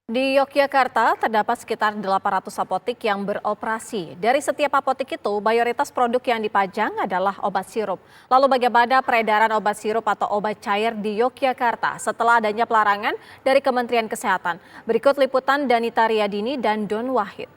Di Yogyakarta terdapat sekitar 800 apotik yang beroperasi. Dari setiap apotik itu, mayoritas produk yang dipajang adalah obat sirup. Lalu bagaimana peredaran obat sirup atau obat cair di Yogyakarta setelah adanya pelarangan dari Kementerian Kesehatan? Berikut liputan Danita Riyadini dan Don Wahid.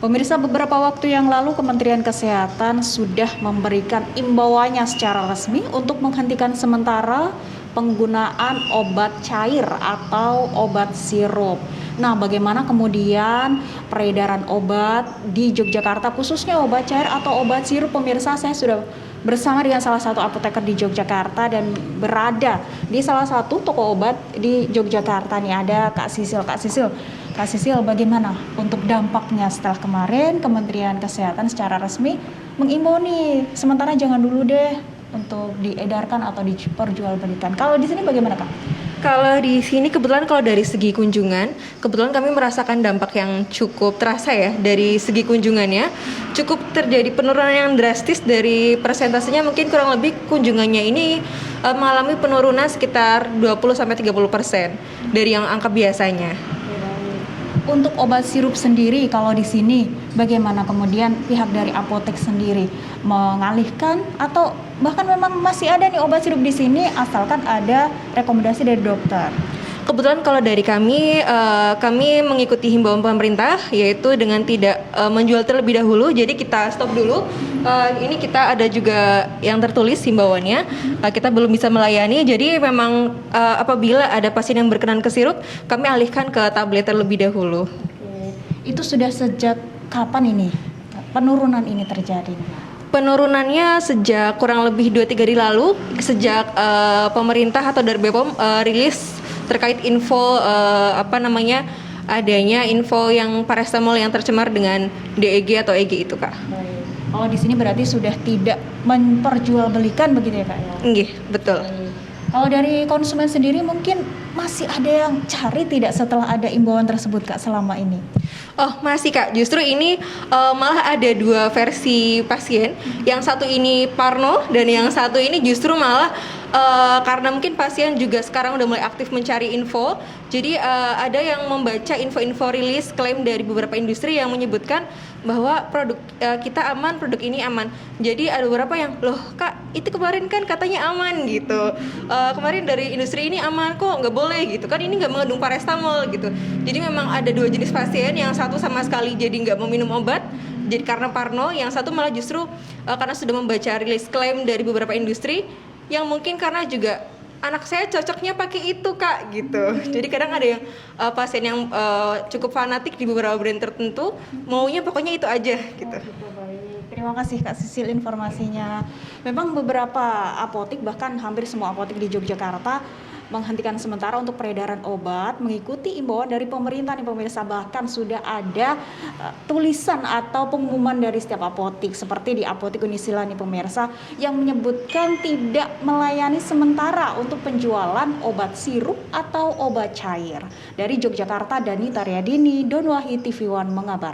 Pemirsa, beberapa waktu yang lalu Kementerian Kesehatan sudah memberikan imbauannya secara resmi untuk menghentikan sementara penggunaan obat cair atau obat sirup. Nah, bagaimana kemudian peredaran obat di Yogyakarta, khususnya obat cair atau obat sirup? Pemirsa, saya sudah bersama dengan salah satu apoteker di Yogyakarta dan berada di salah satu toko obat di Yogyakarta. Nih ada Kak Sisil. Kak Sisil, bagaimana untuk dampaknya setelah kemarin Kementerian Kesehatan secara resmi mengimbau nih, sementara jangan dulu deh untuk diedarkan atau diperjualbelikan. Kalau di sini bagaimana, Kak? Kalau di sini kebetulan kalau dari segi kunjungan, kebetulan kami merasakan dampak yang cukup terasa ya dari segi kunjungannya. Cukup terjadi penurunan yang drastis dari persentasenya, mungkin kurang lebih kunjungannya ini mengalami penurunan sekitar 20-30% dari yang angka biasanya. Untuk obat sirup sendiri, kalau di sini bagaimana kemudian pihak dari apotek sendiri mengalihkan atau bahkan memang masih ada nih obat sirup di sini asalkan ada rekomendasi dari dokter? Kebetulan kalau dari kami mengikuti himbauan pemerintah, yaitu dengan tidak menjual terlebih dahulu. Jadi kita stop dulu. Ini kita ada juga yang tertulis himbauannya. Kita belum bisa melayani. Jadi memang apabila ada pasien yang berkenan ke sirup, kami alihkan ke tablet terlebih dahulu. Itu sudah sejak kapan ini penurunan ini terjadi? Penurunannya sejak kurang lebih 2-3 hari lalu, sejak pemerintah atau dari BPOM rilis terkait info adanya info yang paracetamol yang tercemar dengan DEG atau EG itu, Kak. Kalau di sini berarti sudah tidak memperjualbelikan begitu ya, Kak? Nggih, betul. Kalau dari konsumen sendiri mungkin masih ada yang cari tidak setelah ada imbauan tersebut, Kak, selama ini? Oh, masih, Kak. Justru ini malah ada dua versi pasien. Yang satu ini parno dan yang satu ini justru malah karena mungkin pasien juga sekarang udah mulai aktif mencari info. Jadi ada yang membaca info-info rilis klaim dari beberapa industri yang menyebutkan bahwa produk kita aman, produk ini aman. Jadi ada beberapa yang, loh Kak, itu kemarin kan katanya aman gitu. Kemarin dari industri ini aman kok, nggak boleh gitu kan, ini nggak mengandung paracetamol gitu. Jadi memang ada dua jenis pasien, yang satu sama sekali jadi nggak mau minum obat, jadi karena parno, yang satu malah justru karena sudah membaca rilis klaim dari beberapa industri, yang mungkin karena juga anak saya cocoknya pakai itu, Kak, gitu. Jadi kadang ada yang pasien yang cukup fanatik di beberapa brand tertentu, maunya pokoknya itu aja gitu. Terima kasih Kak Sisil informasinya. Memang beberapa apotik, bahkan hampir semua apotik di Yogyakarta menghentikan sementara untuk peredaran obat mengikuti imbauan dari pemerintah nih pemirsa. Bahkan sudah ada tulisan atau pengumuman dari setiap apotik seperti di Apotik Unisila nih pemirsa yang menyebutkan tidak melayani sementara untuk penjualan obat sirup atau obat cair. Dari Yogyakarta, Danita Riyadini, Don Wahid, TV One mengabarkan.